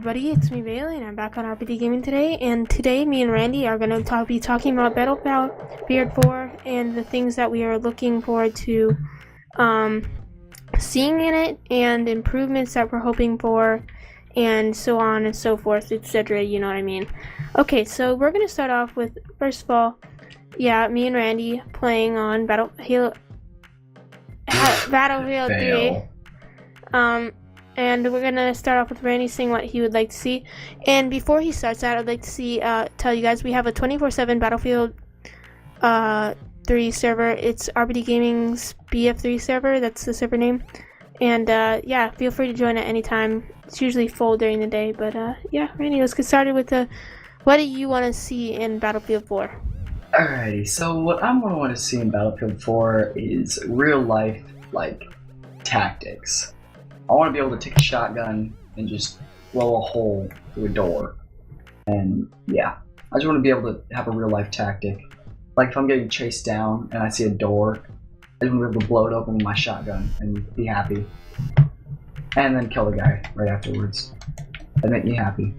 everybody, it's me Bailey and I'm back on Rpdgaming today, and today me and Randy are going to be talking about Battlefield 4 and the things that we are looking forward to seeing in it, and improvements that we're hoping for, and so on and so forth, etc. You know what I mean. Okay, so we're going to start off with, first of all, me and Randy playing on Battlefield 3. And we're gonna start off with Randy saying what he would like to see. And before he starts that, I'd like to tell you guys we have a 24/7 Battlefield 3 server. It's Rpdgaming's BF3 server. That's the server name. And yeah, feel free to join at any time. It's usually full during the day. But yeah, Randy, let's get started with what do you want to see in Battlefield 4? Alrighty, so what I'm gonna want to see in Battlefield 4 is real life tactics. I want to be able to take a shotgun and just blow a hole through a door. And yeah, I just want to be able to have a real life tactic. Like if I'm getting chased down and I see a door, I just want to be able to blow it open with my shotgun and be happy. And then kill the guy right afterwards. That make me happy.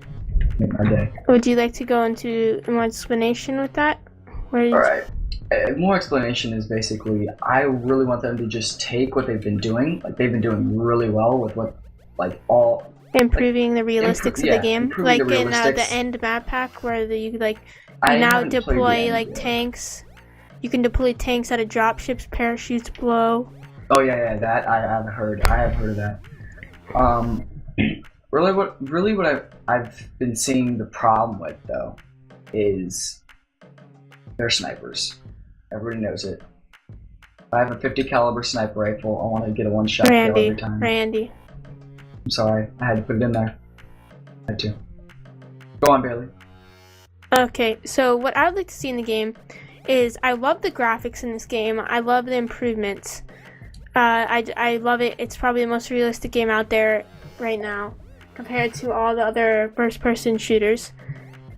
Make my day. Would you like to go into more explanation with that? Alright. More explanation is basically, I really want them to just take what they've been doing. Like they've been doing really well with what, improving the realistics of the game. Like in the end map pack where you now deploy tanks. You can deploy tanks out of dropships, parachutes blow. Oh yeah, that I have heard. I have heard of that. Really what I've been seeing the problem with though is they're snipers. Everybody knows it. If I have a 50 caliber sniper rifle, I want to get a one-shot kill every time. Randy. I'm sorry, I had to put it in there. I had to. Go on, Bailey. Okay, so what I would like to see in the game is, I love the graphics in this game. I love the improvements. I love it. It's probably the most realistic game out there right now compared to all the other first-person shooters.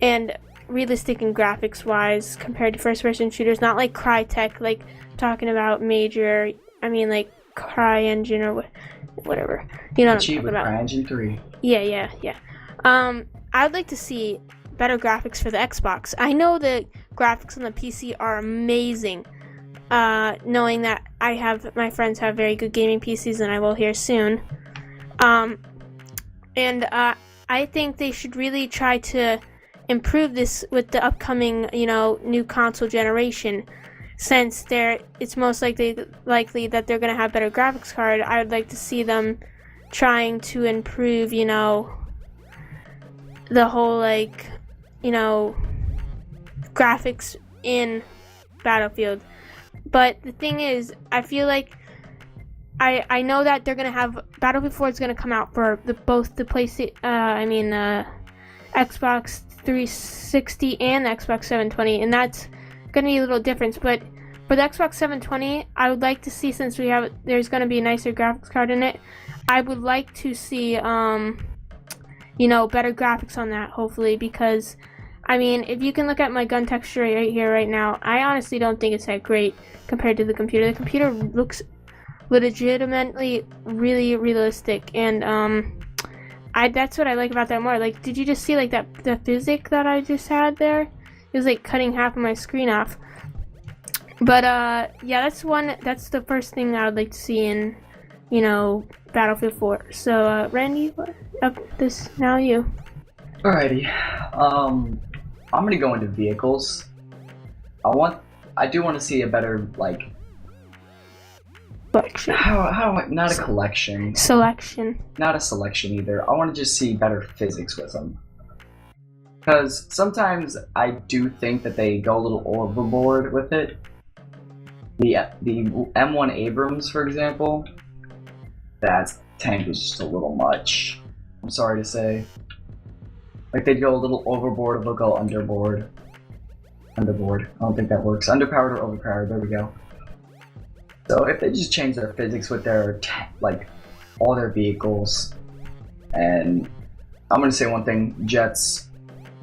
And realistic in graphics wise compared to first-person shooters, not like Crytek, like talking about major, I mean like CryEngine or whatever, you know what I'm talking about. CryEngine 3. Yeah. I would like to see better graphics for the Xbox. I know the graphics on the PC are amazing, knowing that my friends have very good gaming PCs, and I will here soon. I think they should really try to improve this with the upcoming, new console generation. Since it's most likely that they're gonna have better graphics card, I would like to see them trying to improve, the whole graphics in Battlefield. But the thing is, I feel like I know that they're gonna have Battlefield 4 is gonna come out for both the PlayStation, Xbox 360 and the Xbox 720, and that's gonna be a little difference. But for the Xbox 720, I would like to see, since there's gonna be a nicer graphics card in it, I would like to see better graphics on that, hopefully, because I mean, if you can look at my gun texture right here right now, I honestly don't think it's that great compared to the computer. The computer looks legitimately really realistic, and that's what I like about that more. Like, did you just see the physics that I just had there? It was like cutting half of my screen off. But yeah, that's the first thing I would like to see in, Battlefield 4. So Randy, now you. Alrighty. I'm gonna go into vehicles. I do want to see a better collection. Not a collection. Selection. Not a selection either. I want to just see better physics with them. Because sometimes I do think that they go a little overboard with it. The M1 Abrams, for example, that tank is just a little much. I'm sorry to say. Like, they'd go a little overboard, or they'll go underboard. Underboard. I don't think that works. Underpowered or overpowered. There we go. So if they just change their physics with their all their vehicles, and I'm gonna say one thing: jets.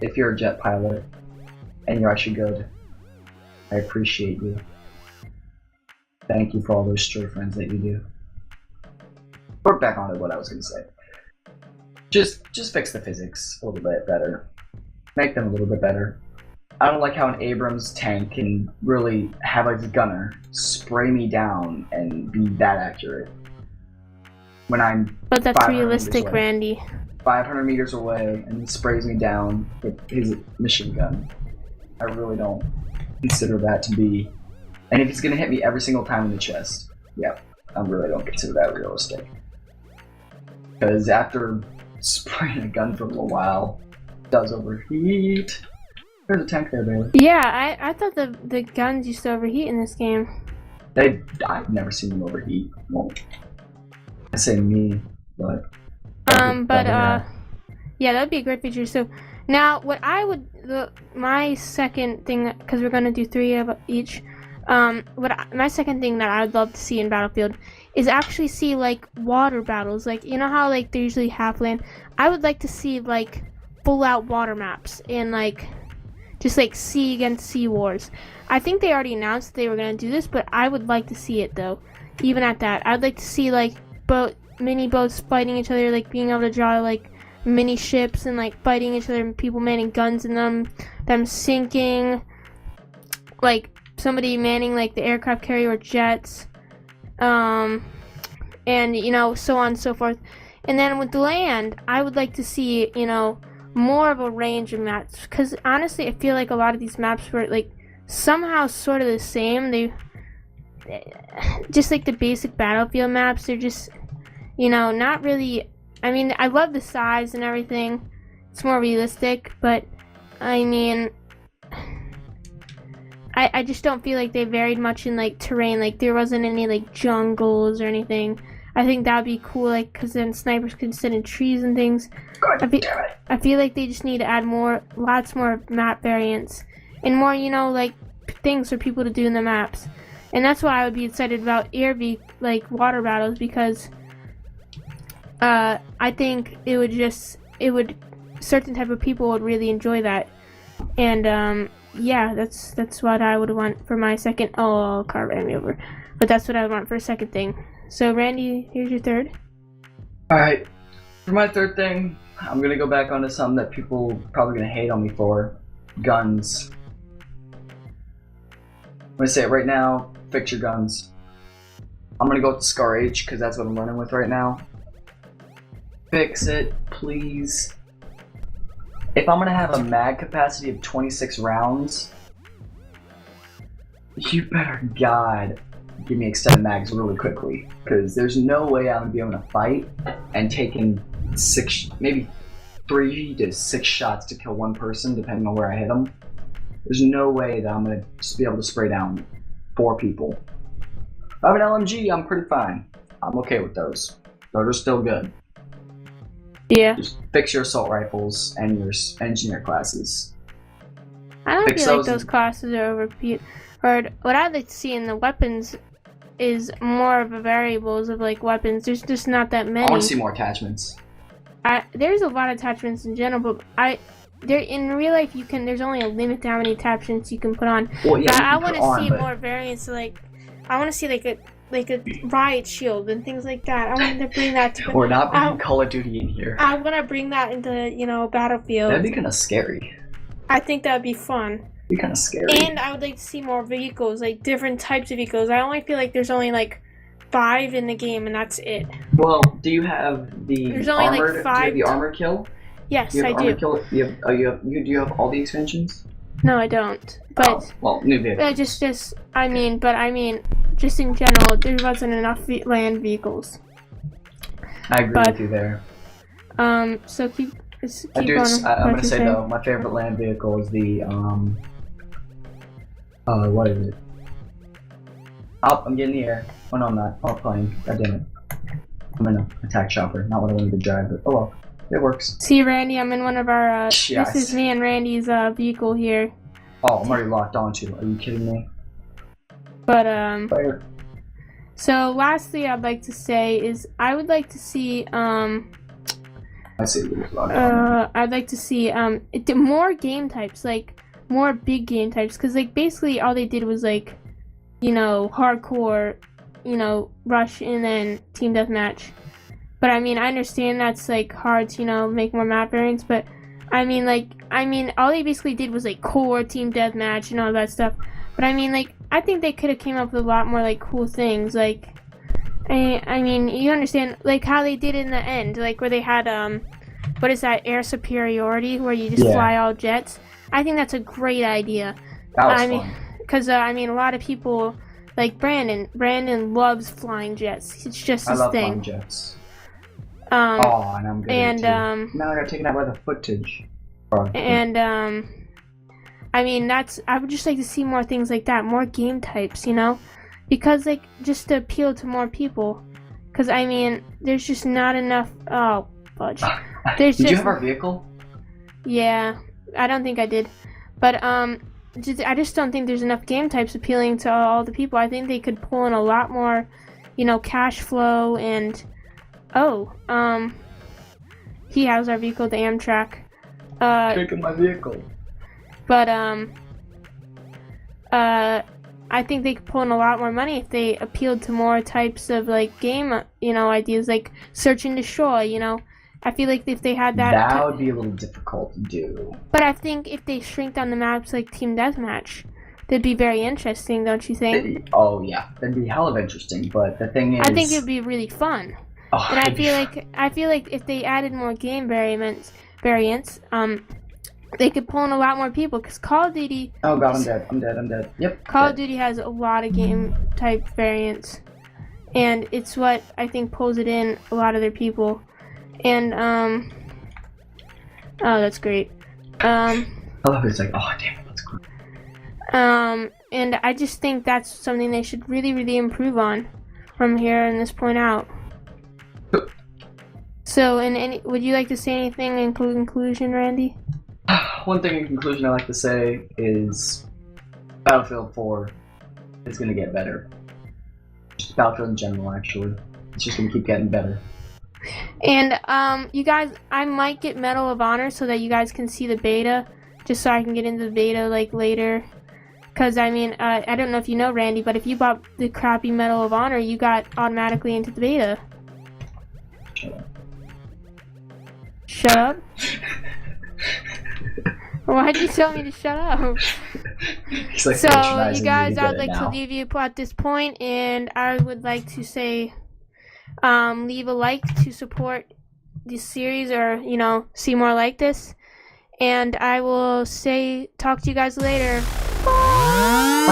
If you're a jet pilot and you're actually good, I appreciate you. Thank you for all those stray friends that you do. We're back on to what I was gonna say. Just fix the physics a little bit better. Make them a little bit better. I don't like how an Abrams tank can really have a gunner spray me down and be that accurate. When I'm But that's 500 realistic, meters away. Randy. 500 meters away and he sprays me down with his machine gun. I really don't consider that to be... And if he's gonna hit me every single time in the chest, yeah, I really don't consider that realistic. Because after spraying a gun for a little while, it does overheat. There's a tank there, Bailey. Yeah, I thought the guns used to overheat in this game. I've never seen them overheat. Well, I say me, but... Yeah, that would be a great feature. So, now, what I would... my second thing, because we're going to do 3 of each, my second thing that I would love to see in Battlefield is actually see, like, water battles. Like, you know how, like, they're usually half land? I would like to see, like, full-out water maps and, like, just, like, sea against sea wars. I think they already announced that they were going to do this, but I would like to see it, though. Even at that. I'd like to see, like, mini boats fighting each other, like, being able to draw, like, mini ships and, like, fighting each other and people manning guns in them sinking, like, somebody manning, like, the aircraft carrier or jets, and, you know, so on and so forth. And then with land, I would like to see, you know, more of a range of maps, because honestly, I feel like a lot of these maps were, like, somehow sort of the same. They just like the basic Battlefield maps, they're just, you know, not really... I mean, I love the size and everything. It's more realistic, but, I mean, I just don't feel like they varied much in, like, terrain. Like, there wasn't any, like, jungles or anything. I think that would be cool, like, because then snipers could sit in trees and things. I feel like they just need to add lots more map variants. And more, you know, like, things for people to do in the maps. And that's why I would be excited about like, water battles, because... I think certain type of people would really enjoy that, and yeah, that's what I would want for my second. Oh, car ran me over, but that's what I would want for a second thing. So, Randy, here's your third. All right, for my third thing, I'm gonna go back onto something that people probably gonna hate on me for: guns. I'm gonna say it right now. Fix your guns. I'm gonna go with the Scar H because that's what I'm running with right now. Fix it, please. If I'm gonna have a mag capacity of 26 rounds, you better God give me extended mags really quickly, because there's no way I'm gonna be able to fight and taking maybe 3 to 6 shots to kill one person, depending on where I hit them. There's no way that I'm gonna just be able to spray down 4 people. If I have an LMG, I'm pretty fine. I'm okay with those. Those are still good. Yeah. Just fix your assault rifles and your engineer classes. I don't feel like those classes are overpowered. What I'd like to see in the weapons is more of a variables of, like, weapons. There's just not that many. I want to see more attachments. There's a lot of attachments in general, but in real life there's only a limit to how many attachments you can put on. Well, yeah, I want to see more variants. Like, I want to see like a riot shield and things like that. I want to bring that to... We're not bringing Call of Duty in here. I want to bring that into, you know, Battlefield. That'd be kind of scary. I think that'd be fun. It'd be kind of scary. And I would like to see more vehicles, like different types of vehicles. I only feel like there's only like 5 in the game, and that's it. Well, do you have the there's only armored? Like 5. Do you have the armor kill? Yes, I do. do You have all the expansions? No, I don't. But well, new vehicles. Just I mean, just in general, there wasn't enough land vehicles. I agree with you there. So keep I'm gonna say saying. though, my favorite land vehicle is the what is it? Oh, I'm getting the air. Oh no, I'm not. Oh, plane. God damn it. I'm in an attack chopper, not what I wanted to drive, but oh well. It works. See, Randy, I'm in one of our, yes. This is me and Randy's, vehicle here. Oh, I'm already locked onto. Are you kidding me? But, Fire. So, lastly, I'd like to say is, I would like to see, I see you locked on. I'd like to see, more game types, like, more big game types, because, like, basically all they did was, like, you know, hardcore, you know, rush and then team deathmatch. But I mean, I understand that's like hard to, you know, make more map variants, but I mean, all they basically did was like core team deathmatch and all that stuff. But I mean, like, I think they could have came up with a lot more like cool things. Like, I mean, you understand, like how they did in the end, like where they had what is that, air superiority, where you just fly all jets. I think that's a great idea. That was fun. Because I mean, a lot of people like Brandon loves flying jets. It's just his thing. I love flying jets. And I'm good at it too. Now I got taken out by the footage. And I mean, I would just like to see more things like that, more game types, you know, because like just to appeal to more people. Because I mean, there's just not enough. Oh, fudge. Did you have our vehicle? Yeah, I don't think I did, but I just don't think there's enough game types appealing to all the people. I think they could pull in a lot more, you know, cash flow and. He has our vehicle, the Amtrak. Taking my vehicle. But I think they could pull in a lot more money if they appealed to more types of like game, you know, ideas like search and destroy. You know, I feel like if they had that would be a little difficult to do. But I think if they shrink down the maps like team deathmatch, that'd be very interesting, don't you think? Oh yeah, that'd be hell of interesting. But the thing is, I think it'd be really fun. Oh, and I feel like if they added more game variants, they could pull in a lot more people. Because Call of Duty. Oh god, I'm dead. Yep. Call of Duty has a lot of game type variants, and it's what I think pulls it in a lot of their people. And oh, that's great. I love it. It's like, oh damn it, that's great. And I just think that's something they should really improve on from here and this point out. So, would you like to say anything in conclusion, Randy? One thing in conclusion I like to say is Battlefield 4 is going to get better. Just Battlefield in general, actually. It's just going to keep getting better. And, you guys, I might get Medal of Honor so that you guys can see the beta, just so I can get into the beta, like, later. Because, I mean, I don't know if you know, Randy, but if you bought the crappy Medal of Honor, you got automatically into the beta. Shut up? Why'd you tell me to shut up? Like, so, you guys, I'd like to leave you at this point, and I would like to say, leave a like to support this series, or, you know, see more like this. And I will talk to you guys later. Bye!